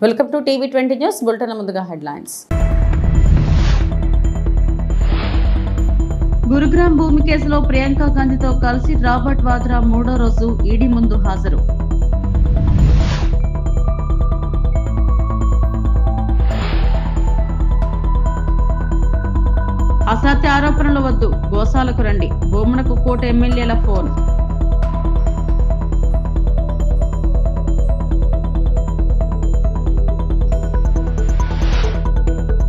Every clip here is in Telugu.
వెల్కమ్ టు టీవీ20 న్యూస్ బులెటిన్. ముందుగా హెడ్లైన్స్. గురుగ్రామ్ భూమి కేసులో ప్రియాంక గాంధీతో కలిసి రాబర్ట్ వాద్రా మూడో రోజు ఈడీ ముందు హాజరు. అసత్య ఆరోపణలు వద్దు, గోశాలకు రండి, బొమ్మనకు కోట ఎమ్మెల్యేల ఫోన్.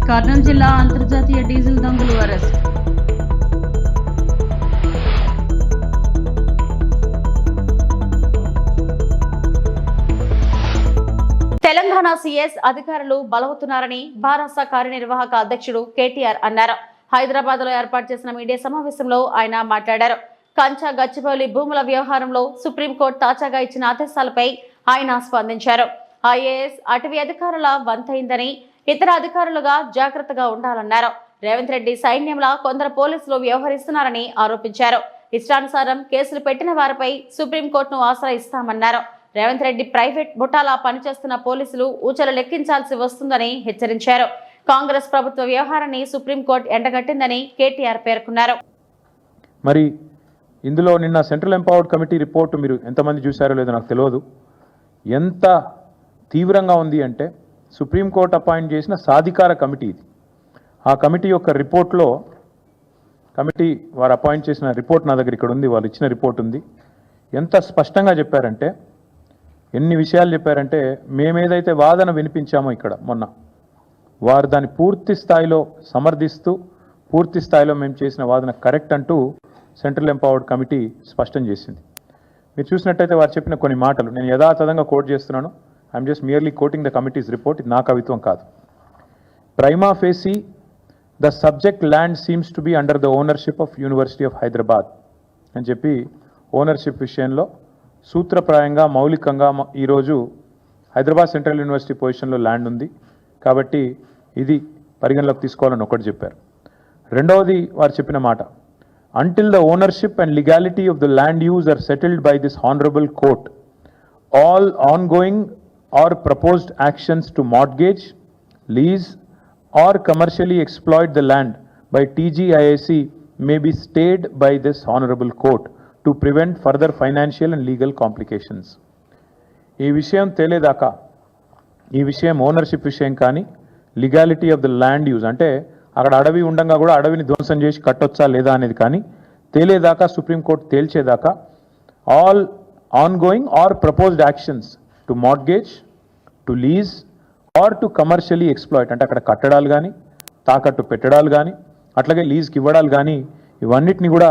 కర్నూలు జిల్లా అంతర్జాతీయ డీజిల్ దొంగలు అరెస్ట్. తెలంగాణ సీఎస్ అధికారులు బలవుతున్నారని భారస కార్యనిర్వాహక అధ్యక్షుడు కేటీఆర్ అన్నారు. హైదరాబాద్ లో ఏర్పాటు చేసిన మీడియా సమావేశంలో ఆయన మాట్లాడారు. కంచా గచ్చిబౌలి భూముల వ్యవహారంలో సుప్రీంకోర్టు తాజాగా ఇచ్చిన ఆదేశాలపై ఆయన స్పందించారు. ఐఏఎస్ అటవీ అధికారుల వంతైందని, ఇతర అధికారులుగా జాగ్రత్తగా ఉండాలన్నారు. రేవంత్ రెడ్డి సైన్యంలా కొందరు పోలీసులు వ్యవహరిస్తున్నారని ఆరోపించారు. ఇష్టానుసారం కేసులు పెట్టిన వారిపై సుప్రీంకోర్టును ఆశ్రయిస్తామన్నారు. రేవంత్ రెడ్డి ప్రైవేట్ ముఠాలా పనిచేస్తున్న పోలీసులు ఊచలు లెక్కించాల్సి వస్తుందని హెచ్చరించారు. కాంగ్రెస్ ప్రభుత్వ వ్యవహారాన్ని సుప్రీంకోర్టు ఎండగట్టిందని కేటీఆర్ పేర్కొన్నారు. మరి ఇందులో నిన్న సెంట్రల్ ఎంపవర్డ్ కమిటీ రిపోర్టు మీరు ఎంతమంది చూశారో లేదో నాకు తెలియదు. ఎంత తీవ్రంగా ఉంది అంటే సుప్రీంకోర్టు అపాయింట్ చేసిన సాధికార కమిటీ ఇది. ఆ కమిటీ యొక్క రిపోర్ట్లో కమిటీ వారు అపాయింట్ చేసిన రిపోర్ట్ నా దగ్గర ఇక్కడ ఉంది, వాళ్ళు ఇచ్చిన రిపోర్ట్ ఉంది. ఎంత స్పష్టంగా చెప్పారంటే, ఎన్ని విషయాలు చెప్పారంటే, మేమేదైతే వాదన వినిపించామో ఇక్కడ మొన్న, వారు దాన్ని పూర్తి స్థాయిలో సమర్థిస్తూ పూర్తి స్థాయిలో మేము చేసిన వాదన కరెక్ట్ అంటూ సెంట్రల్ ఎంపవర్డ్ కమిటీ స్పష్టం చేసింది. మీరు చూసినట్టయితే వారు చెప్పిన కొన్ని మాటలు నేను యథాతథంగా కోట్ చేస్తున్నాను. I'm just merely coating the committees report. ఇది నా కవిత్వం కాదు. Prima facie the subject land seems to be under the ownership of university of Hyderabad అని చెప్పి ఓనర్షిప్ విషయంలో సూత్రప్రాయంగా మౌలికంగా ఈరోజు హైదరాబాద్ సెంట్రల్ యూనివర్సిటీ పొజిషన్లో ల్యాండ్ ఉంది కాబట్టి ఇది పరిగణలోకి తీసుకోవాలని ఒకటి చెప్పారు. రెండవది వారు చెప్పిన మాట, until the ownership and legality of the land use are settled by this honorable court, all ongoing or proposed actions to mortgage, lease or commercially exploit the land by TGIAC may be stayed by this honorable court to prevent further financial and legal complications. ఈ విషయం తేలేదాకా, ఈ విషయం ఓనర్షిప్ విషయం కానీ, legality of the land use అంటే అక్కడ అడవి ఉండగా కూడా అడవిని ధ్వంసం చేసి కట్టొచ్చా లేదా అనేది కానీ తేలేదాకా, సుప్రీంకోర్టు తేల్చేదాకా all ongoing or proposed actions to mortgage, to lease or to commercially exploit అంటే అక్కడ కట్టడాలు కానీ, తాకట్టు పెట్టడాలు కానీ, అట్లాగే లీజ్కి ఇవ్వడాలు కానీ, ఇవన్నిటిని కూడా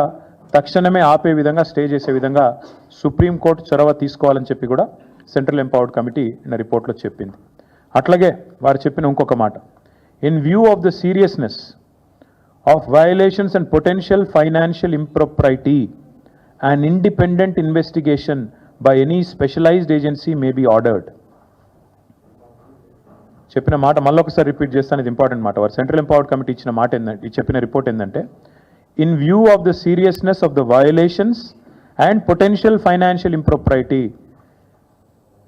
తక్షణమే ఆపే విధంగా, స్టే చేసే విధంగా సుప్రీంకోర్టు చొరవ తీసుకోవాలని చెప్పి కూడా సెంట్రల్ ఎంపవర్డ్ కమిటీ నిన్న రిపోర్ట్లో చెప్పింది. అట్లాగే వారు చెప్పిన ఇంకొక మాట, in view of the seriousness of violations and potential financial impropriety, an independent investigation by any specialized agency may be ordered. చెప్పిన మాట మళ్ళొకసారి రిపీట్ చేస్తాను, ఇది ఇంపార్టెంట్ మాట. వారు సెంట్రల్ ఎంపవర్డ్ కమిటీ ఇచ్చిన మాట ఏంటంటే, చెప్పిన రిపోర్ట్ ఏంటంటే, in view of the seriousness of the violations and potential financial impropriety,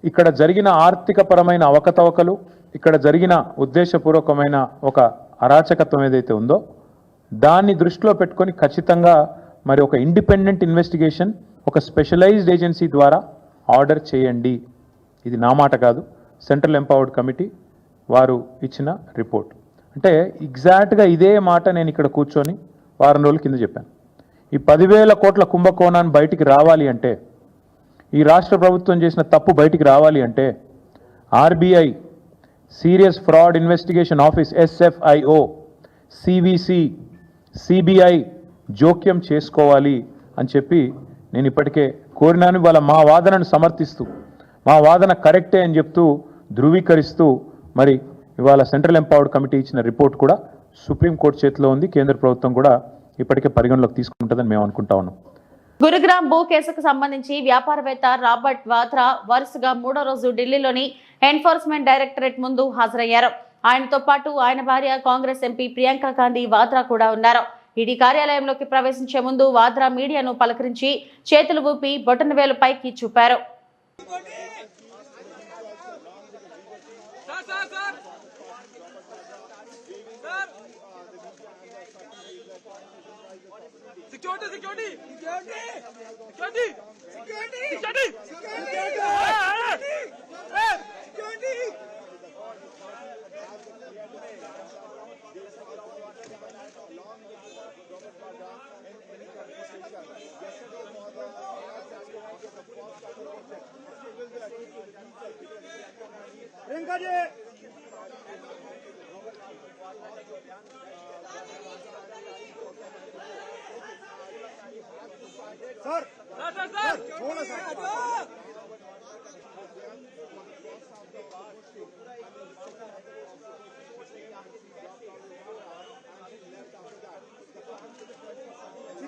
ఇక్కడ జరిగిన ఆర్థికపరమైన అవకతవకలు, ఇక్కడ జరిగిన ఉద్దేశపూర్వకమైన ఒక అరాచకత్వం ఏదైతే ఉందో దాన్ని దృష్టిలో పెట్టుకొని ఖచ్చితంగా మరి ఒక ఇండిపెండెంట్ ఇన్వెస్టిగేషన్ ఒక స్పెషలైజ్డ్ ఏజెన్సీ ద్వారా ఆర్డర్ చేయండి. ఇది నా మాట కాదు, సెంట్రల్ ఎంపవర్డ్ కమిటీ వారు ఇచ్చిన రిపోర్ట్. అంటే ఎగ్జాక్ట్గా ఇదే మాట నేను ఇక్కడ కూర్చొని వారం రోజుల కింద చెప్పాను. ఈ 10,000 కోట్ల కుంభకోణాన్ని బయటికి రావాలి అంటే, ఈ రాష్ట్ర ప్రభుత్వం చేసిన తప్పు బయటికి రావాలి అంటే RBI, serious fraud investigation office SFIO, CVC, CBI జోక్యం చేసుకోవాలి అని చెప్పి నేను ఇప్పటికే కోరినాను. వాళ్ళ మా వాదనను సమర్థిస్తూ, మా వాదన కరెక్టే అని చెప్తూ ధృవీకరిస్తూ మరి ఇవాళ సెంట్రల్ ఎంపవర్డ్ కమిటీ ఇచ్చిన రిపోర్ట్ కూడా సుప్రీంకోర్టు చేతిలో ఉంది. కేంద్ర ప్రభుత్వం కూడా ఇప్పటికే పరిగణలోకి తీసుకుంటుందని మేము అనుకుంటా ఉన్నాం. గురుగ్రామ్ భూ కేసుకు సంబంధించి వ్యాపారవేత్త రాబర్ట్ వాద్రా వరుసగా మూడో రోజు ఢిల్లీలోని ఎన్ఫోర్స్మెంట్ డైరెక్టరేట్ ముందు హాజరయ్యారు. ఆయనతో పాటు ఆయన భార్య కాంగ్రెస్ ఎంపీ ప్రియాంక గాంధీ వాద్రా కూడా ఉన్నారు. ఈడీ కార్యాలయంలోకి ప్రవేశించే ముందు వాద్రా మీడియాను పలకరించి చేతులు ఊపి బొటనవేలు పైకి చూపారు.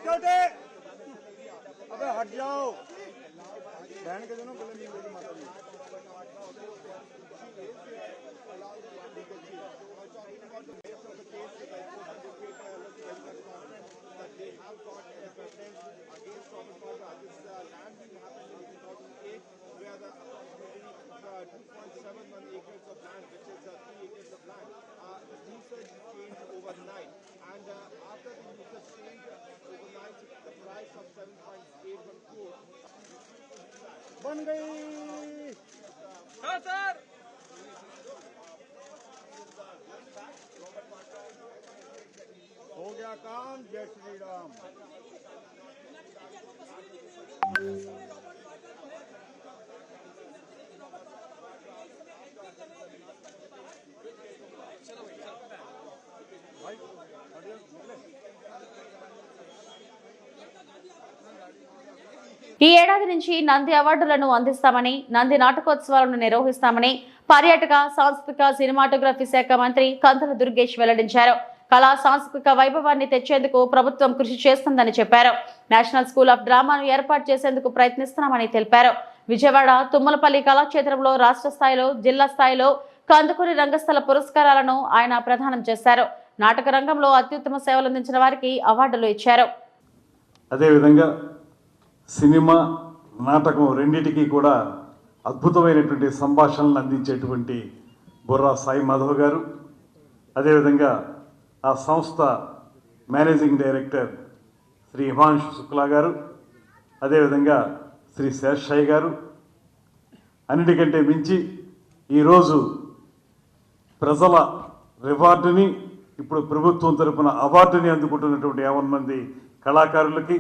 अबे हट जाओ बहन के दोनों पहले नहीं बोली माता जी बन गई सर हो गया काम। जय श्री राम। ఈ ఏడాది నుంచి నంది అవార్డులను అందిస్తామని, నంది నాటకోత్సవాలను నిర్వహిస్తామని పర్యాటక, సాంస్కృతిక, సినిమాటోగ్రఫీ శాఖ మంత్రి కందుల దుర్గేష్ వెల్లడించారు. కళా సాంస్కృతిక వైభవాన్ని తెచ్చేందుకు ప్రభుత్వం కృషి చేస్తుందని చెప్పారు. నేషనల్ స్కూల్ ఆఫ్ డ్రామాను ఏర్పాటు చేసేందుకు ప్రయత్నిస్తున్నామని తెలిపారు. విజయవాడ తుమ్మలపల్లి కళాక్షేత్రంలో రాష్ట్ర స్థాయిలో, జిల్లా స్థాయిలో కందుకూరి రంగస్థల పురస్కారాలను ఆయన ప్రదానం చేశారు. నాటక రంగంలో అత్యుత్తమ సేవలు అందించిన వారికి అవార్డులు ఇచ్చారు. అదేవిధంగా సినిమా, నాటకం రెండింటికి కూడా అద్భుతమైనటువంటి సంభాషణలు అందించేటువంటి బుర్రా సాయి మాధవ్ గారు, అదేవిధంగా ఆ సంస్థ మేనేజింగ్ డైరెక్టర్ శ్రీ హిమాంశు శుక్లా గారు, అదేవిధంగా శ్రీ శేషయ్య గారు, అన్నిటికంటే మించి ఈరోజు ప్రజల రివార్డుని, ఇప్పుడు ప్రభుత్వం తరపున అవార్డుని అందుకుంటున్నటువంటి 50 మంది కళాకారులకి,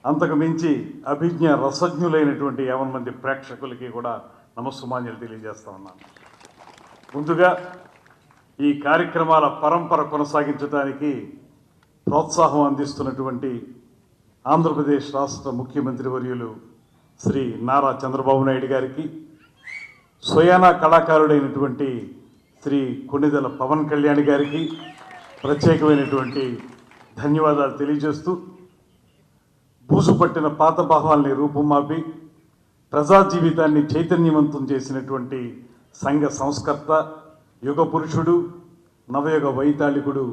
అంతకు మించి అభిజ్ఞ రసజ్ఞులైనటువంటి 50 మంది ప్రేక్షకులకి కూడా నమస్సుమాన్యాలు తెలియజేస్తా ఉన్నాను. ముందుగా ఈ కార్యక్రమాల పరంపర కొనసాగించడానికి ప్రోత్సాహం అందిస్తున్నటువంటి ఆంధ్రప్రదేశ్ రాష్ట్ర ముఖ్యమంత్రి వర్యులు శ్రీ నారా చంద్రబాబు నాయుడు గారికి, స్వయానా కళాకారుడైనటువంటి శ్రీ కొణిదెల పవన్ కళ్యాణ్ గారికి ప్రత్యేకమైనటువంటి ధన్యవాదాలు తెలియజేస్తూ, బూజు పట్టిన పాత భావాల్ని రూపుమాపి ప్రజా జీవితాన్ని చైతన్యవంతం చేసినటువంటి సంఘ సంస్కర్త, యుగ పురుషుడు, నవయుగ వైతాళికుడు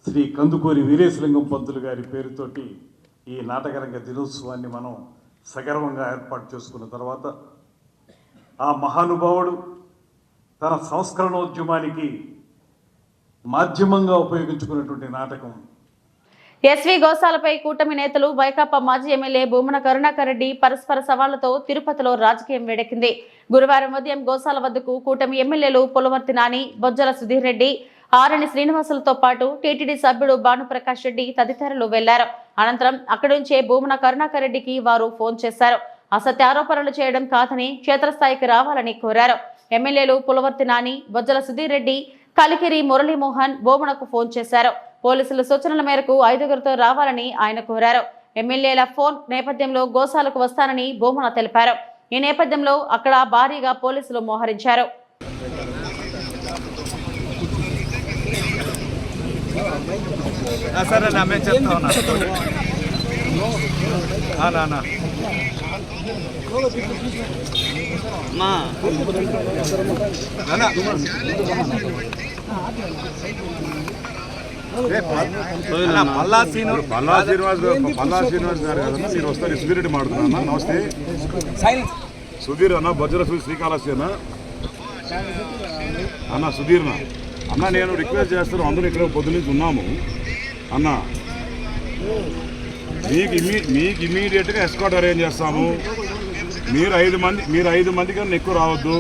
శ్రీ కందుకూరి వీరేశలింగం పంతులు గారి పేరుతోటి ఈ నాటకరంగ దినోత్సవాన్ని మనం సగర్వంగా ఏర్పాటు చేసుకున్న తర్వాత, ఆ మహానుభావుడు తన సంస్కరణోద్యమానికి మాధ్యమంగా ఉపయోగించుకున్నటువంటి నాటకం ఎస్వి గోశాలపై కూటమి నేతలు, వైకాపా మాజీ ఎమ్మెల్యే భూమన కరుణాకర్ రెడ్డి పరస్పర సవాళ్లతో తిరుపతిలో రాజకీయం వేడెక్కింది. గురువారం ఉదయం గోశాల వద్దకు కూటమి ఎమ్మెల్యేలు పులవర్తి నాని, బొజ్జల సుధీర్ రెడ్డి, ఆరణి శ్రీనివాసులతో పాటు టీటీడీ సభ్యుడు భానుప్రకాష్ రెడ్డి తదితరులు వెళ్లారు. అనంతరం అక్కడి నుంచే భూమన కరుణాకర్ రెడ్డికి వారు ఫోన్ చేశారు. అసత్య ఆరోపణలు చేయడం కాదని క్షేత్రస్థాయికి రావాలని కోరారు. ఎమ్మెల్యేలు పులవర్తి నాని, బొజ్జల సుధీర్ రెడ్డి, కలికిరి మురళీమోహన్ భూమనకు ఫోన్ చేశారు. పోలీసుల సూచనల మేరకు 5గురితో రావాలని ఆయన కోరారు. ఎమ్మెల్యేల ఫోన్ నేపథ్యంలో గోశాలకు వస్తానని భూమన తెలిపారు. ఈ నేపథ్యంలో అక్కడ భారీగా పోలీసులు మోహరించారు. పల్లా శ్రీనివాస్ గారు కదన్నా, మీరు వస్తారు. సుధీర్ రెడ్డి మాట్లాడుతున్నా. నమస్తే సుధీర్ అన్న, బొజ్జల శ్రీకాళహస్తి అన్న. అన్న సుధీర్న అన్న నేను రిక్వెస్ట్ చేస్తాను, అందరూ ఇక్కడ పొద్దు నుంచి ఉన్నాము అన్న. మీకు ఇమీడియట్గా ఎస్కాట్ అరేంజ్ చేస్తాము. మీరు 5 మంది కన్నా ఎక్కువ రావద్దు.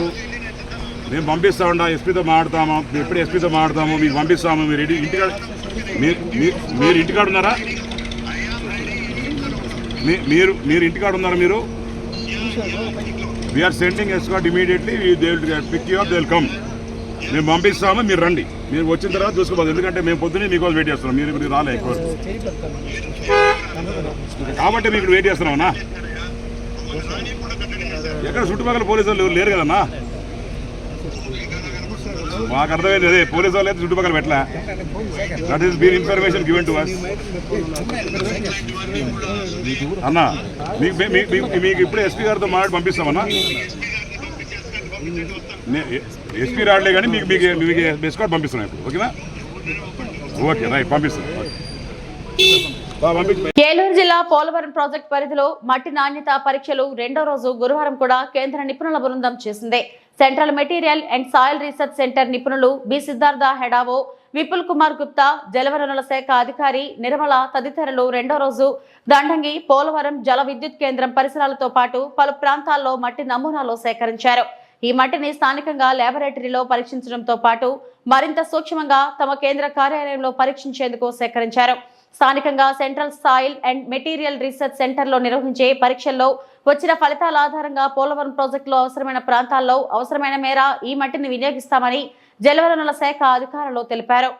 మేము పంపిస్తామండి, ఎస్పీతో మాట్లాడతాము. ఎప్పుడు ఎస్పీతో మాట్లాడతాము, మీకు పంపిస్తాము. మీరు ఇంటికాడ మీరు ఇంటికాడ ఉన్నారా? మీరు ఇంటికాడ ఉన్నారా? మీరు we're sending escort immediately. They will pick you up, they will come. మేము పంపిస్తాము, మీరు రండి. మీరు వచ్చిన తర్వాత చూసుకోవాలి. ఎందుకంటే మేము పొద్దున్నే మీకోసం వెయిట్ చేస్తున్నాం. మీరు రాలే ఎక్కువ కాబట్టి మీకు వెయిట్ చేస్తున్నామన్నా. ఎక్కడ చుట్టుపక్కల పోలీసు వాళ్ళు లేరు కదన్నా. మాకు అర్థమైంది, అదే పోలీసు వాళ్ళు అయితే చుట్టుపక్కల పెట్టలే. That is been information given to us అన్న. మీకు ఇప్పుడు ఎస్పీ గారితో మాట్లాడి పంపిస్తామన్నా. ఎస్పీ రాడలే కానీ మీకు ఎస్కాట్ పంపిస్తున్నాం ఇప్పుడు. ఓకేనా? ఓకే రైట్, పంపిస్తాం. ఏలూరు జిల్లా పోలవరం ప్రాజెక్టు పరిధిలో మట్టి నాణ్యత పరీక్షలు 2వ రోజు గురువారం కూడా కేంద్ర నిపుణుల బృందం చేసింది. Central material and soil research centre నిపుణులు బి సిద్ధార్థ హెడావో, విపుల్ కుమార్ గుప్తా, జలవనరుల శాఖ అధికారి నిర్మల తదితరులు 2వ రోజు దండంగి పోలవరం జల విద్యుత్ కేంద్రం పరిసరాలతో పాటు పలు ప్రాంతాల్లో మట్టి నమూనాలు సేకరించారు. ఈ మట్టిని స్థానికంగా ల్యాబొరేటరీలో పరీక్షించడంతో పాటు మరింత సూక్ష్మంగా తమ కేంద్ర కార్యాలయంలో పరీక్షించేందుకు సేకరించారు. స్థానికంగా central soil and material research సెంటర్లో నిర్వహించే పరీక్షల్లో వచ్చిన ఫలితాల ఆధారంగా పోలవరం ప్రాజెక్టులో అవసరమైన ప్రాంతాల్లో అవసరమైన మేర ఈ మట్టిని వినియోగిస్తామని జలవనరుల శాఖ అధికారులు తెలిపారు.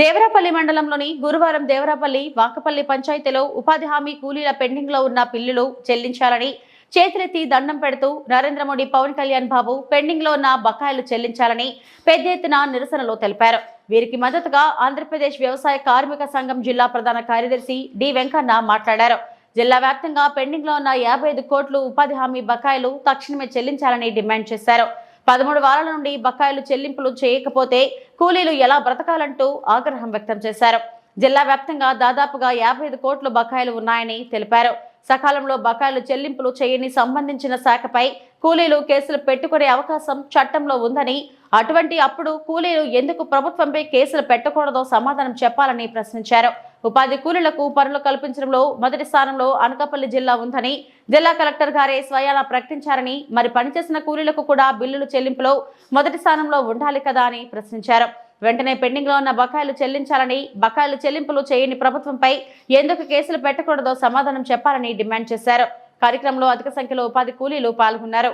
దేవరాపల్లి మండలంలోని గురువారం దేవరాపల్లి వాకపల్లి పంచాయతీలో ఉపాధి హామీ కూలీల పెండింగ్ లో ఉన్న బిల్లులు చెల్లించాలని చేతులెత్తి దండం పెడుతూ నరేంద్ర మోడీ, పవన్ కళ్యాణ్ బాబు పెండింగ్ లో ఉన్న బకాయిలు చెల్లించాలని పెద్ద ఎత్తున నిరసనలో తెలిపారు. వీరికి మద్దతుగా ఆంధ్రప్రదేశ్ వ్యవసాయ కార్మిక సంఘం జిల్లా ప్రధాన కార్యదర్శి డి వెంకన్న మాట్లాడారు. జిల్లా వ్యాప్తంగా పెండింగ్ లో ఉన్న 55 కోట్లు ఉపాధి హామీ బకాయిలు తక్షణమే చెల్లించాలని డిమాండ్ చేశారు. 13 వారాల నుండి బకాయిలు చెల్లింపులు చేయకపోతే కూలీలు ఎలా బ్రతకాలంటూ ఆగ్రహం వ్యక్తం చేశారు. జిల్లా వ్యాప్తంగా దాదాపుగా 55 కోట్ల బకాయిలు ఉన్నాయని తెలిపారు. సకాలంలో బకాయిలు చెల్లింపులు చేయని సంబంధించిన శాఖపై కూలీలు కేసులు పెట్టుకునే అవకాశం చట్టంలో ఉందని, అటువంటి అప్పుడు కూలీలు ఎందుకు ప్రభుత్వంపై కేసులు పెట్టకూడదో సమాధానం చెప్పాలని ప్రశ్నించారు. ఉపాధి కూలీలకు పనులు కల్పించడంలో మొదటి స్థానంలో అనకాపల్లి జిల్లా ఉందని జిల్లా కలెక్టర్ గారే స్వయానా ప్రకటించారని, మరి పనిచేసిన కూలీలకు కూడా బిల్లులు చెల్లింపులో మొదటి స్థానంలో ఉండాలి కదా అని ప్రశ్నించారు. వెంటనే పెండింగ్ లో ఉన్న బకాయిలు చెల్లించాలని, బకాయిలు చెల్లింపులు చేయని ప్రభుత్వంపై ఎందుకు కేసులు పెట్టకూడదో సమాధానం చెప్పాలని డిమాండ్ చేశారు. కార్యక్రమంలో అధిక సంఖ్యలో ఉపాధి కూలీలు పాల్గొన్నారు.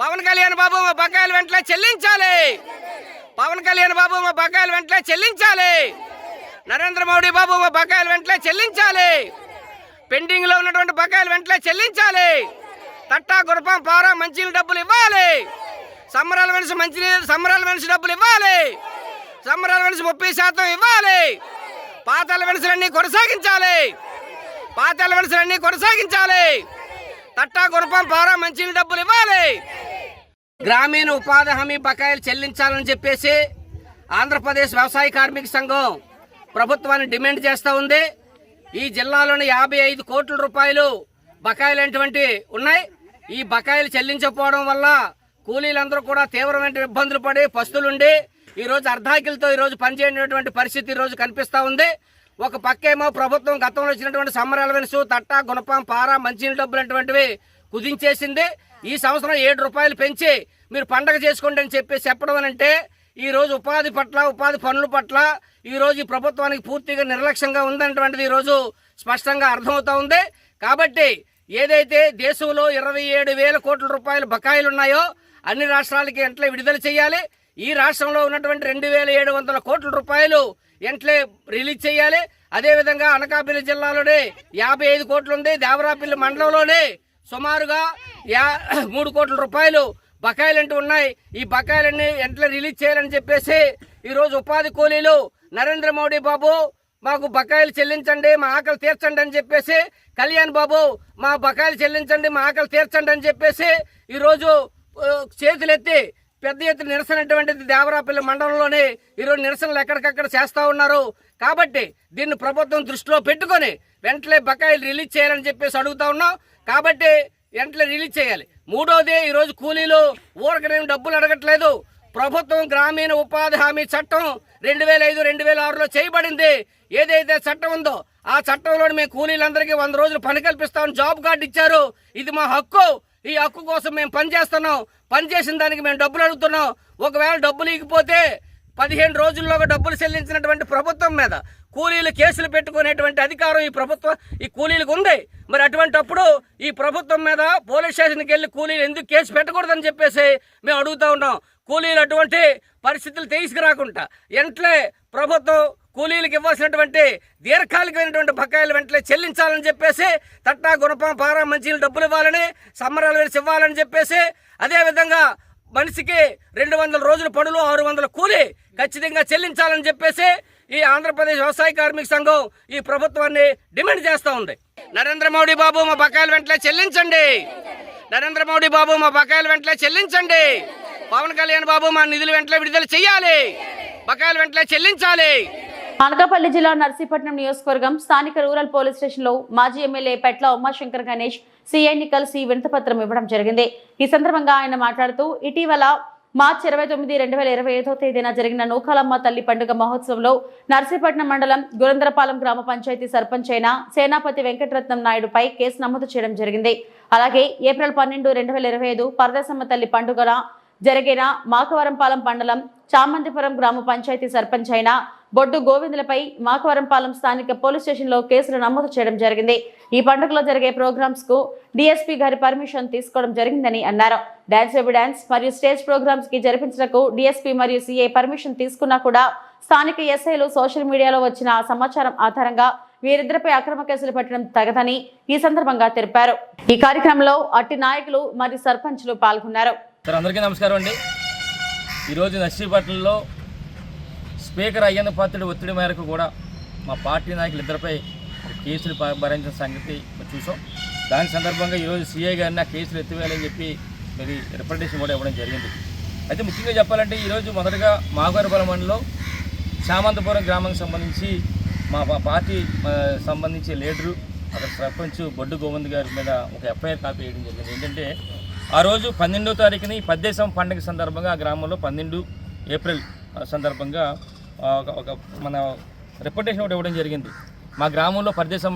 పవన్ కళ్యాణ్ బాబు మా బకాయిలు వెంటనే చెల్లించాలి. పవన్ కళ్యాణ్ బాబు మా బకాయిలు వెంటనే చెల్లించాలి. నరేంద్ర మోడీ బాబు మా బకాయిలు వెంటనే చెల్లించాలి. పెండింగ్ లో ఉన్నటువంటి బకాయిలు వెంటనే చెల్లించాలి. తట్టా గురపం పారా మంచినీళ్ళ డబ్బులు ఇవ్వాలి. సంబరాల మనిషి డబ్బులు ఇవ్వాలి. సంబరాల మనిషి 30% ఇవ్వాలి. పాతాల మనిషిలన్నీ కొనసాగించాలి. తట్టా గురపం పారా మంచినీళ్ళ డబ్బులు ఇవ్వాలి. గ్రామీణ ఉపాధి హామీ బకాయిలు చెల్లించాలని చెప్పేసి ఆంధ్రప్రదేశ్ వ్యవసాయ కార్మిక సంఘం ప్రభుత్వాన్ని డిమాండ్ చేస్తూ ఉంది. ఈ జిల్లాలోని 55 కోట్ల రూపాయలు బకాయిలు ఉన్నాయి. ఈ బకాయిలు చెల్లించకపోవడం వల్ల కూలీలందరూ కూడా తీవ్రమైన ఇబ్బందులు పడి పస్తులుండి ఈరోజు అర్ధాకిలతో ఈరోజు పనిచేయనటువంటి పరిస్థితి ఈరోజు కనిపిస్తూ ఉంది. ఒక పక్కేమో ప్రభుత్వం గతంలో వచ్చినటువంటి సమ్మర్ అలవెన్స్, తట్ట, గుణపం, పార, మంచినీళ్ళ డబ్బులు అటువంటివి కుదించేసింది. ఈ సంవత్సరం 7 రూపాయలు పెంచి మీరు పండగ చేసుకోండి అని చెప్పడం అంటే ఈరోజు ఉపాధి పనుల పట్ల ఈరోజు ఈ ప్రభుత్వానికి పూర్తిగా నిర్లక్ష్యంగా ఉందనేటువంటిది ఈరోజు స్పష్టంగా అర్థమవుతా ఉంది. కాబట్టి ఏదైతే దేశంలో 27,000 కోట్ల రూపాయల బకాయిలు ఉన్నాయో అన్ని రాష్ట్రాలకి వెంటనే విడుదల చేయాలి. ఈ రాష్ట్రంలో ఉన్నటువంటి 2,700 కోట్ల రూపాయలు వెంటనే రిలీజ్ చేయాలి. అదేవిధంగా అనకాపల్లి జిల్లాలోనే 55 కోట్లు ఉంది. దేవరాపల్లి మండలంలోనే సుమారుగా 3 కోట్ల రూపాయలు బకాయిలు ఉన్నాయి. ఈ బకాయిలన్నీ వెంటనే రిలీజ్ చేయాలని చెప్పేసి ఈరోజు ఉపాధి కూలీలు నరేంద్ర మోడీ బాబు మాకు బకాయిలు చెల్లించండి, మా ఆకలి తీర్చండి అని చెప్పేసి, కళ్యాణ్ బాబు మా బకాయిలు చెల్లించండి, మా ఆకలి తీర్చండి అని చెప్పేసి ఈరోజు చేతులెత్తి పెద్ద ఎత్తున నిరసన అటువంటిది దేవరాపల్లి మండలంలోనే ఈరోజు నిరసనలు ఎక్కడికక్కడ చేస్తూ ఉన్నారు. కాబట్టి దీన్ని ప్రభుత్వం దృష్టిలో పెట్టుకొని వెంటనే బకాయిలు రిలీజ్ చేయాలని చెప్పేసి అడుగుతా ఉన్నాం. కాబట్టి వెంటనే రిలీజ్ చేయాలి. మూడోది, ఈరోజు కూలీలు ఊరకనేమి డబ్బులు అడగట్లేదు. ప్రభుత్వం గ్రామీణ ఉపాధి హామీ చట్టం 2005-2006లో చేయబడింది. ఏదైతే చట్టం ఉందో ఆ చట్టంలో మేము కూలీలందరికీ 100 రోజులు పని కల్పిస్తామని జాబ్ కార్డు ఇచ్చారు. ఇది మా హక్కు. ఈ హక్కు కోసం మేము పనిచేస్తున్నాం. పనిచేసిన దానికి మేము డబ్బులు అడుగుతున్నాం. ఒకవేళ డబ్బులు ఇకపోతే 15 రోజుల్లోగా డబ్బులు చెల్లించినటువంటి ప్రభుత్వం మీద కూలీలు కేసులు పెట్టుకునేటువంటి అధికారం ఈ కూలీలకు ఉంది. మరి అటువంటిప్పుడు ఈ ప్రభుత్వం మీద పోలీస్ స్టేషన్కి వెళ్ళి కూలీలు ఎందుకు కేసు పెట్టకూడదని చెప్పేసి మేము అడుగుతా ఉన్నాం. కూలీలు అటువంటి పరిస్థితులు తీసుకురాకుండా వెంటనే ప్రభుత్వం కూలీలకు ఇవ్వాల్సినటువంటి దీర్ఘకాలికమైనటువంటి బకాయిలు వెంటనే చెల్లించాలని చెప్పేసి, తట్టా, గుణపం, పార, మంచినీళ్ళు డబ్బులు ఇవ్వాలని, సమ్మర్ అలవెన్స్ ఇవ్వాలని చెప్పేసి, అదేవిధంగా మనిషికి 200 రోజుల పనులు 600 కూలీ ఖచ్చితంగా చెల్లించాలని చెప్పేసి ఈ ఆంధ్రప్రదేశ్ వ్యవసాయ కార్మిక సంఘం ఈ ప్రభుత్వాన్ని డిమాండ్ చేస్తూ ఉంది. నరేంద్ర మోడీ బాబు మా బకాయిలు వెంటనే చెల్లించండి. నరేంద్ర మోడీ బాబు మా బకాయిలు వెంటనే చెల్లించండి. పవన్ కళ్యాణ్ బాబు మా నిధులు వెంటనే విడుదల చేయాలి. బకాయిలు వెంటనే చెల్లించాలి. అనకాపల్లి జిల్లా నర్సీపట్నం నియోజకవర్గం స్థానిక రూరల్ పోలీస్ స్టేషన్ లో మాజీ ఎమ్మెల్యే పెట్ల ఉమాశంకర్ గణేష్ సిఐని కలిసి వినతిపత్రం ఇవ్వడం జరిగింది. ఈ సందర్భంగా ఆయన మాట్లాడుతూ ఇటీవల మార్చి 29, 2025వ తేదీన జరిగిన నూకాలమ్మ తల్లి పండుగ మహోత్సవంలో నర్సీపట్నం మండలం గురందరపాలెం గ్రామ పంచాయతీ సర్పంచ్ అయిన సేనాపతి వెంకటరత్నం నాయుడుపై కేసు నమోదు చేయడం జరిగింది. అలాగే ఏప్రిల్ 12, 2025 పరదేశమ్మ తల్లి పండుగన జరిగిన మాకవరంపాలెం మండలం చామంతిపురం గ్రామ పంచాయతీ సర్పంచ్ అయిన బొడ్డు గోవిందులపై మాకవరంపాలెం స్థానిక పోలీస్ స్టేషన్లో కేసులు నమోదు చేయడం జరిగింది. ఈ పండుగలో జరిగే ప్రోగ్రామ్స్ కు డీఎస్పీ గారి పర్మిషన్ తీసుకోవడం జరిగిందని అన్నారు. డాన్స్ బేబీ డాన్స్ మరియు స్టేజ్ ప్రోగ్రామ్స్ కి జరిపించడానికి డీఎస్పీ మరియు సీఐ పర్మిషన్ తీసుకున్నా కూడా స్థానిక ఎస్ఐలు సోషల్ మీడియాలో వచ్చిన సమాచారం ఆధారంగా వీరిద్దరిపై అక్రమ కేసులు పెట్టడం తగదని ఈ సందర్భంగా తెలిపారు. ఈ కార్యక్రమంలో అట్టి నాయకులు మరియు సర్పంచ్లు పాల్గొన్నారు. అందరికీ నమస్కారం అండి. ఈరోజు నర్సీపట్నంలో స్పీకర్ అయ్యన్న పాత్రుడి ఒత్తిడి మేరకు కూడా మా పార్టీ నాయకులు ఇద్దరిపై కేసులు భరించిన సంగతి చూసాం. దాని సందర్భంగా ఈరోజు సీఐ గారిని ఆ కేసులు ఎత్తివేయాలని చెప్పి మరి రిప్రజెంటేషన్ కూడా ఇవ్వడం జరిగింది. అయితే ముఖ్యంగా చెప్పాలంటే ఈరోజు మొదటగా మాగవరపాలెం మండలంలో చామంతపురం గ్రామానికి సంబంధించి మా పార్టీ సంబంధించి లీడరు అక్కడ సర్పంచ్ బొడ్డు గోవింద్ గారి మీద ఒక ఎఫ్ఐఆర్ కాపీ వేయడం జరిగింది. ఏంటంటే ఆ రోజు 12వ తారీఖుని పద్దేశం పండుగ సందర్భంగా ఆ గ్రామంలో 12 ఏప్రిల్ సందర్భంగా ఒక మన రిప్రజెంటేషన్ ఒకటి ఇవ్వడం జరిగింది. మా గ్రామంలో పరదేశం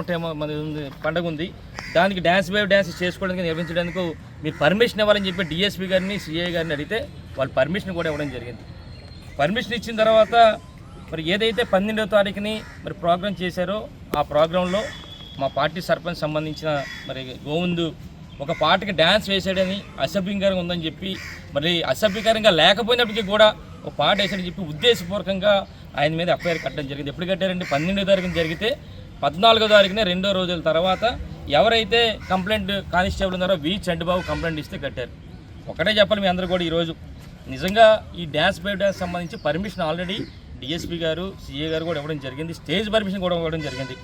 పండుగ ఉంది, దానికి డ్యాన్స్ బేబీ డ్యాన్స్ చేసుకోవడానికి నిర్వహించడానికి మీరు పర్మిషన్ ఇవ్వాలని చెప్పి డిఎస్పీ గారిని సిఐ గారిని అడిగితే వాళ్ళు పర్మిషన్ కూడా ఇవ్వడం జరిగింది. పర్మిషన్ ఇచ్చిన తర్వాత మరి ఏదైతే 12వ తారీఖుని మరి ప్రోగ్రాం చేశారో ఆ ప్రోగ్రాంలో మా పార్టీ సర్పంచ్ సంబంధించిన మరి గోవిందు ఒక పాటకి డ్యాన్స్ వేసాడని అసభ్యంకరంగా ఉందని చెప్పి, మరి అసభ్యకరంగా లేకపోయినప్పటికీ కూడా ఒక పాట వేసాడని చెప్పి ఉద్దేశపూర్వకంగా ఆయన మీద ఎఫ్ఐఆర్ కట్టడం జరిగింది. ఎప్పుడు కట్టారంటే 12వ తారీఖున జరిగితే 14వ తారీఖున 2 రోజుల తర్వాత ఎవరైతే కంప్లైంట్ కానిస్టేబుల్ ఉన్నారో వి చంటిబాబు కంప్లైంట్ ఇస్తే కట్టారు. ఒకటే చెప్పాలి మీ అందరూ కూడా ఈరోజు నిజంగా ఈ డ్యాన్స్ బేబీ డ్యాన్స్ సంబంధించి పర్మిషన్ ఆల్రెడీ డిఎస్పీ గారు సిఏ గారు కూడా ఇవ్వడం జరిగింది. స్టేజ్ పర్మిషన్ కూడా ఇవ్వడం జరిగింది.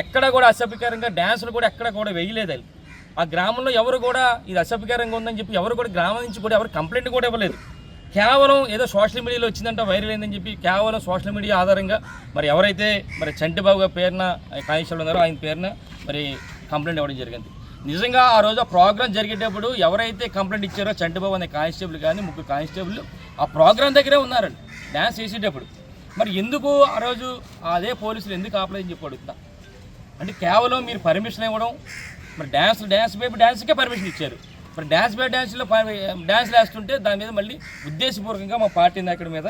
ఎక్కడ కూడా అసభ్యకరంగా డ్యాన్సులు కూడా ఎక్కడ కూడా వేయలేదు. ఆ గ్రామంలో ఎవరు కూడా ఇది అసభ్యకరంగా ఉందని చెప్పి ఎవరు కూడా గ్రామం నుంచి కూడా ఎవరు కంప్లైంట్ కూడా ఇవ్వలేదు. కేవలం ఏదో సోషల్ మీడియాలో వచ్చిందంటే వైరల్ అయిందని చెప్పి కేవలం సోషల్ మీడియా ఆధారంగా మరి ఎవరైతే మరి చంటిబాబు గారి పేరున కానిస్టేబుల్ ఉన్నారో ఆయన పేరున మరి కంప్లైంట్ ఇవ్వడం జరిగింది. నిజంగా ఆ రోజు ఆ ప్రోగ్రాం జరిగేటప్పుడు ఎవరైతే కంప్లైంట్ ఇచ్చారో చంటిబాబు అనే కానిస్టేబుల్ కానీ 3 కానిస్టేబుల్ ఆ ప్రోగ్రాం దగ్గరే ఉన్నారండి డ్యాన్స్ చేసేటప్పుడు. మరి ఎందుకు ఆ రోజు అదే పోలీసులు ఎందుకు ఆపలేదని చెప్పి అడుగుతా. అంటే కేవలం మీరు పర్మిషన్ ఇవ్వడం, మరి డ్యాన్స్కే పర్మిషన్ ఇచ్చారు. మరి డ్యాన్స్లో డ్యాన్స్లు వేస్తుంటే దాని మీద మళ్ళీ ఉద్దేశపూర్వకంగా మా పార్టీ నాయకుడి మీద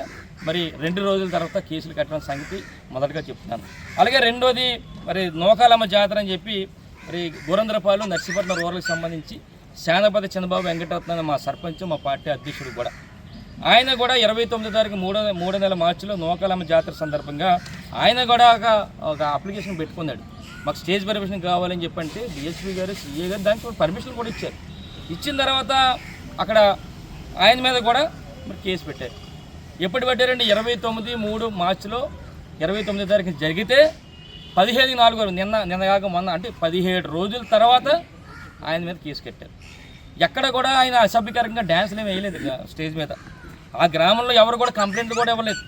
మరి 2 రోజుల తర్వాత కేసులు కట్టడం సంగతి మొదటగా చెప్తున్నాను. అలాగే రెండోది మరి నూకాలమ్మ జాతర అని చెప్పి మరి గురంద్రపాలు నర్సీపట్నం రూరల్కి సంబంధించి శానపతి చంద్రబాబు వెంకటరత్న మా సర్పంచ్ మా పార్టీ అధ్యక్షుడు కూడా ఆయన కూడా 29వ తారీఖు 3వ నెల మార్చిలో నూకాలమ్మ జాతర సందర్భంగా ఆయన కూడా ఒక అప్లికేషన్ పెట్టుకున్నాడు. మాకు స్టేజ్ పర్మిషన్ కావాలని చెప్పంటే డిఎస్పీ గారు సిఏ గారు దానికి పర్మిషన్ కూడా ఇచ్చారు. ఇచ్చిన తర్వాత అక్కడ ఆయన మీద కూడా మరి కేసు పెట్టారు. ఎప్పుడు పెట్టారంటే 29 మార్చిలో 29వ తారీఖు జరిగితే 17/4 నిన్న కాక మొన్న అంటే 17 రోజుల తర్వాత ఆయన మీద కేసు కట్టారు. ఎక్కడ కూడా ఆయన అసభ్యకరంగా డ్యాన్స్లు ఏమి వేయలేదు స్టేజ్ మీద. ఆ గ్రామంలో ఎవరు కూడా కంప్లైంట్లు కూడా ఇవ్వలేదు.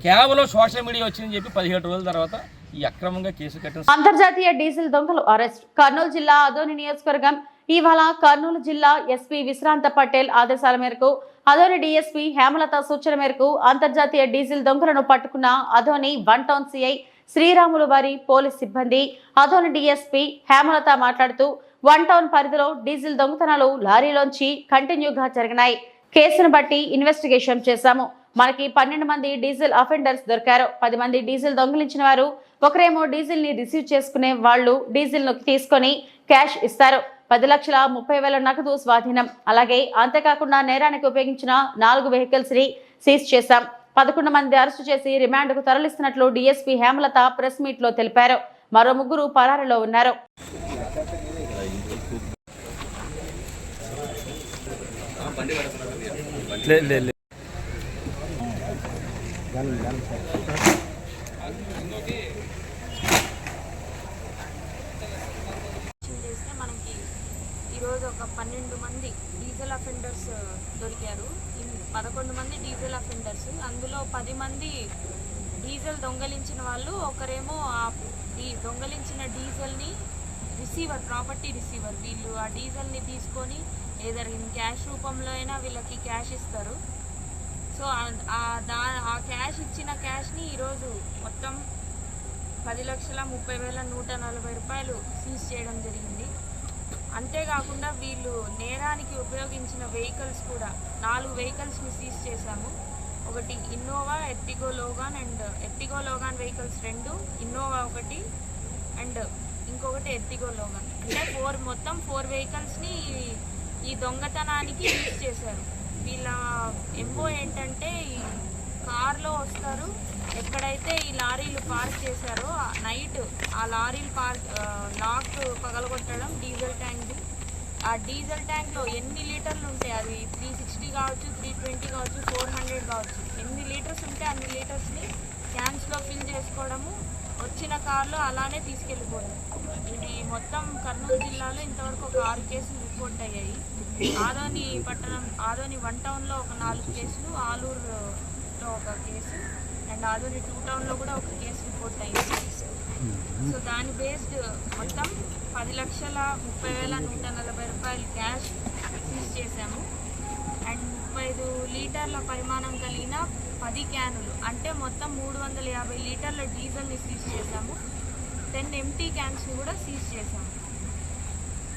కేవలం సోషల్ మీడియా వచ్చిందని చెప్పి 17 రోజుల తర్వాత ఈ అక్రమంగా కేసు కట్టారు. అంతర్జాతీయ డీజిల్ దొంగలు అరెస్ట్. కర్నూలు జిల్లా అదోని నియోజకవర్గం ఇవాళ కర్నూలు జిల్లా ఎస్పీ విశ్రాంత పటేల్ ఆదేశాల మేరకు అదోని డీఎస్పీ హేమలత సూచన మేరకు అంతర్జాతీయ డీజిల్ దొంగలను పట్టుకున్న అదోని 1 టౌన్ సిఐ శ్రీరాములు వారి పోలీస్ సిబ్బంది. అదోని డీఎస్పీ హేమలత మాట్లాడుతూ 1 టౌన్ పరిధిలో డీజిల్ దొంగతనాలు లారీలోంచి కంటిన్యూగా జరిగినాయి. కేసును బట్టి ఇన్వెస్టిగేషన్ చేశాము. మనకి 12 మంది డీజిల్ అఫెండర్స్ దొరికారు. 10 మంది డీజిల్ దొంగిలించిన వారు, ఒకరేమో డీజిల్ ని రిసీవ్ చేసుకునే వాళ్ళు డీజిల్ ను తీసుకొని క్యాష్ ఇస్తారు. 10,30,000 నగదు స్వాధీనం. అలాగే అంతేకాకుండా నేరానికి ఉపయోగించిన 4 వెహికల్స్ ని సీజ్ చేశాం. 11 మంది అరెస్టు చేసి రిమాండ్కు తరలిస్తున్నట్లు డీఎస్పీ హేమలత ప్రెస్ మీట్ లో తెలిపారు. మరో 3 పరారీలో ఉన్నారు. మనకి ఈరోజు ఒక 12 మంది డీజిల్ అఫెండర్స్ దొరికారు. 11 మంది డీజిల్ అఫెండర్స్, అందులో 10 మంది డీజిల్ దొంగలించిన వాళ్ళు, ఒకరేమో ఆ దొంగలించిన డీజిల్ని రిసీవర్, ప్రాపర్టీ రిసీవర్. వీళ్ళు ఆ డీజిల్ని తీసుకొని ఏదర్ క్యాష్ రూపంలో అయినా వీళ్ళకి క్యాష్ ఇస్తారు. సో ఆ క్యాష్ ఇచ్చిన క్యాష్ని ఈరోజు మొత్తం 10,30,140 రూపాయలు సీజ్ చేయడం జరిగింది. అంతేకాకుండా వీళ్ళు నేరానికి ఉపయోగించిన వెహికల్స్ కూడా 4 వెహికల్స్ని సీజ్ చేశాము. ఒకటి Innova, Ertiga Logan and Ertiga Logan vehicles 2, Innova 1 and ఇంకొకటి ఎర్టిగో లోగాన్. అంటే మొత్తం 4 వెహికల్స్ని ఈ దొంగతనానికి యూజ్ చేశారు. వీళ్ళ ఎంఓ ఏంటంటే ఈ కార్లో వస్తారు, ఎక్కడైతే ఈ లారీలు పార్క్ చేశారో నైట్ ఆ లారీలు లాక్ పగలగొట్టడం, డీజిల్ ట్యాంక్. ఆ డీజిల్ ట్యాంక్లో ఎన్ని లీటర్లు ఉంటాయి, అది 360 కావచ్చు, 320 కావచ్చు, 400 కావచ్చు, ఎన్ని లీటర్స్ ఉంటే అన్ని లీటర్స్ని క్యాన్స్లో ఫిల్ చేసుకోవడము, వచ్చిన కార్లో అలానే తీసుకెళ్ళిపోవడం. ఇది మొత్తం కర్నూలు జిల్లాలో ఇంతవరకు ఒక 6 కేసులు రిపోర్ట్ అయ్యాయి. ఆదోని 1 టౌన్లో ఒక 4 కేసులు, ఆలూరులో ఒక కేసు అండ్ ఆదోని 2 టౌన్లో కూడా ఒక కేసు రిపోర్ట్ అయ్యింది. సో దాని బేస్డ్ మొత్తం 10,30,140 రూపాయలు క్యాష్ సీజ్ చేశాము. అండ్ 35 లీటర్ల పరిమాణం కలిగిన 10 క్యానులు, అంటే మొత్తం 350 లీటర్ల డీజిల్ని సీజ్ చేశాము. 10 ఎంటీ క్యాన్స్ని కూడా సీజ్ చేశాము.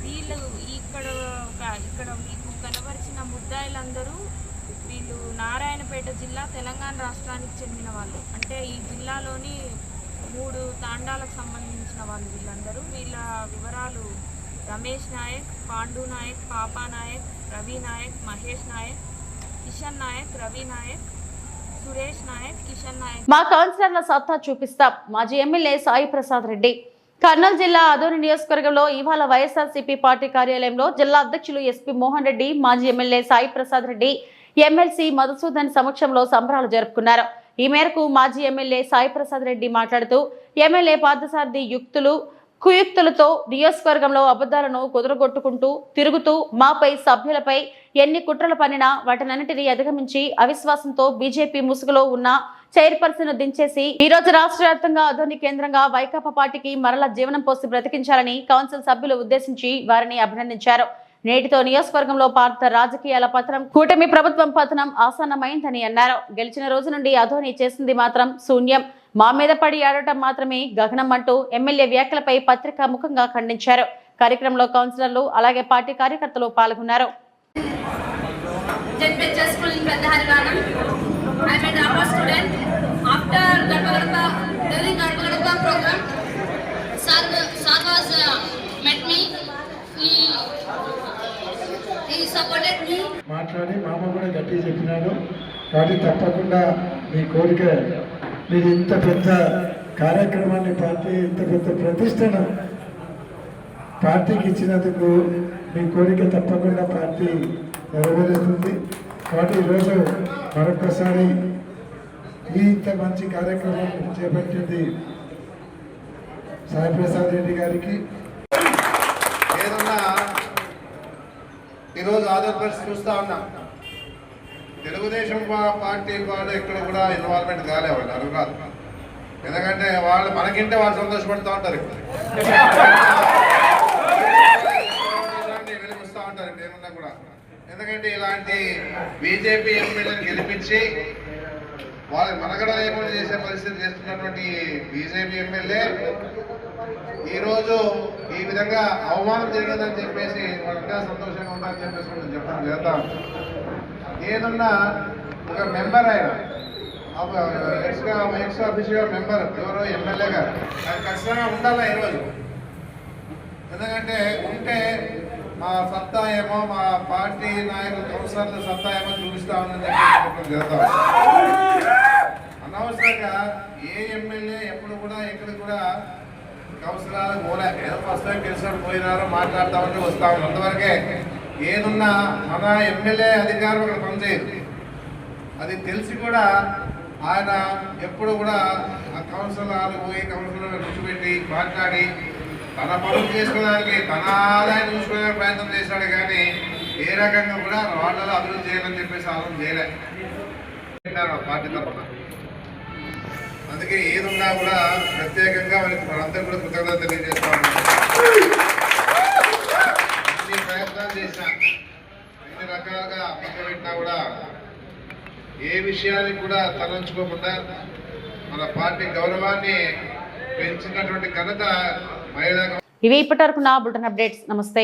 వీళ్ళు ఇక్కడ మీకు కనబరిచిన ముద్దాయిలందరూ వీళ్ళు నారాయణపేట జిల్లా, తెలంగాణ రాష్ట్రానికి చెందిన వాళ్ళు. అంటే ఈ జిల్లాలోని 3 తాండాలకు సంబంధించిన వాళ్ళు వీళ్ళందరూ. వీళ్ళ వివరాలు రమేష్ నాయక్, పాండు నాయక్, పాపా నాయక్, రవి నాయక్, మహేష్ నాయక్, కిషన్ నాయక్, రవి నాయక్, సురేష్ నాయక్, కిషన్ నాయక్. మా కౌన్సిలర్ల సత్తా చూపిస్తాం. మాజీ ఎమ్మెల్యే సాయి ప్రసాద్ రెడ్డి. కర్నూలు జిల్లా అదోని నియోజకవర్గంలో ఇవాళ వైఎస్ఆర్సీపీ పార్టీ కార్యాలయంలో జిల్లా అధ్యక్షులు ఎస్పీ మోహన్ రెడ్డి, మాజీ ఎమ్మెల్యే సాయి ప్రసాద్ రెడ్డి, ఎమ్మెల్సీ మధుసూదన్ సమక్షంలో సంబరాలు జరుపుకున్నారు. ఈ మేరకు మాజీ ఎమ్మెల్యే సాయి ప్రసాద్ రెడ్డి మాట్లాడుతూ ఎమ్మెల్యే పార్థసారథి యుక్తులు కుయుక్తులతో నియోజకవర్గంలో అబద్ధాలను కుదురగొట్టుకుంటూ తిరుగుతూ మాపై సభ్యులపై ఎన్ని కుట్రలు పన్నినా వాటినన్నిటినీ అధిగమించి అవిశ్వాసంతో బీజేపీ ముసుగులో ఉన్న చైర్పర్సన్ దించేసి ఈ రోజు రాష్ట్ర వ్యాప్తంగా అధోని కేంద్రంగా వైకాపా పార్టీకి మరలా జీవనం పోసి బ్రతికించాలని కౌన్సిల్ సభ్యులు ఉద్దేశించి వారిని అభినందించారు. నేటితో నియోజకవర్గంలో భారత రాజకీయాల పతనం, కూటమి ప్రభుత్వం పతనం ఆసన్నమైందని అన్నారు. గెలిచిన రోజు నుండి అధోని చేసింది మాత్రం శూన్యం, మా మీద పడి ఆడటం మాత్రమే గగనం అంటూ ఎమ్మెల్యే వ్యాఖ్యలపై పత్రికా ముఖంగా ఖండించారు. కార్యక్రమంలో కౌన్సిలర్లు అలాగే పార్టీ కార్యకర్తలు పాల్గొన్నారు. మాట్లాడి మామ కూడా గట్టిగా చెప్పినాడు కాబట్టి తప్పకుండా మీ కోరిక, మీరు ఇంత పెద్ద కార్యక్రమాన్ని పార్టీ ఇంత పెద్ద ప్రతిష్టను పార్టీకి ఇచ్చినందుకు మీ కోరిక తప్పకుండా పార్టీ నెరవేరుతుంది. కాబట్టి ఈరోజు మరొకసారి ఇంత మంచి కార్యక్రమం చేపట్టింది సాయి ప్రసాద్ రెడ్డి గారికి. ఏదన్నా ఈరోజు ఆంధ్రప్రదేశ్ చూస్తూ ఉన్నాం, తెలుగుదేశం పార్టీ వాళ్ళు ఎక్కడ కూడా ఇన్వాల్వ్మెంట్ కాలేవాళ్ళు అడుగురాదు. ఎందుకంటే వాళ్ళు మనకింటే వాళ్ళు సంతోషపడుతూ ఉంటారు, వెలిపిస్తూ ఉంటారు ఏమన్నా కూడా. ఎందుకంటే ఇలాంటి బీజేపీ ఎమ్మెల్యేని గెలిపించి వాళ్ళు మనగడ లేకుండా చేసే పరిస్థితి చేస్తున్నటువంటి బీజేపీ ఎమ్మెల్యే ఈరోజు ఈ విధంగా అవమానం జరిగిందని చెప్పేసి వాళ్ళంతా సంతోషంగా ఉండాలని చెప్పేసి మనం చెప్పడం చేద్దాం. ఏదన్నా ఒక మెంబర్ ఆయన ఎక్స్ ఆఫీషియల్ మెంబర్ ఎవరో ఎమ్మెల్యే గారు అది ఖచ్చితంగా ఉండాలా ఈరోజు. ఎందుకంటే ఉంటే మా సత్తా ఏమో, మా పార్టీ నాయకులు కౌన్సిలర్ల సత్తా ఏమో చూపిస్తా ఉందని చెప్పి చేద్దాం. అనవసరంగా ఏ ఎమ్మెల్యే ఎప్పుడు కూడా ఎక్కడ కూడా కౌన్సిలర్ పోలే, ఏదో ఫస్ట్ టైం గెలిచినట్టు పోయినారో మాట్లాడతామని వస్తా ఉన్నాం. అంతవరకే ఏదున్నా మన ఎమ్మెల్యే అధికారం అక్కడ పనిచేయదు. అది తెలిసి కూడా ఆయన ఎప్పుడు కూడా ఆ కౌన్సిలర్లు పోయి కౌన్సిలర్ కూర్చోబెట్టి మాట్లాడి తన పనులు చేసుకోవడానికి తన ఆదాయం చూసుకునే ప్రయత్నం చేశాడు. కానీ ఏ రకంగా కూడా వాళ్ళలో అభివృద్ధి చేయాలని చెప్పేసి ఆలోచన చేయలే పార్టీ తరఫున. అందుకే ఏదున్నా కూడా ప్రత్యేకంగా మనందరూ కూడా కృతజ్ఞత తెలియజేస్తా ఉన్నాం. అన్ని ప్రయత్నాలు చేసినా, అన్ని రకాలుగా పక్కబెట్టినా కూడా ఏ విషయానికి కూడా తలంచుకోకుండా మన పార్టీ గౌరవాన్ని పెంచినటువంటి ఘనత మహిళా. ఇవి ఇప్పటివరకు నా బులెటిన్ అప్డేట్స్. నమస్తే.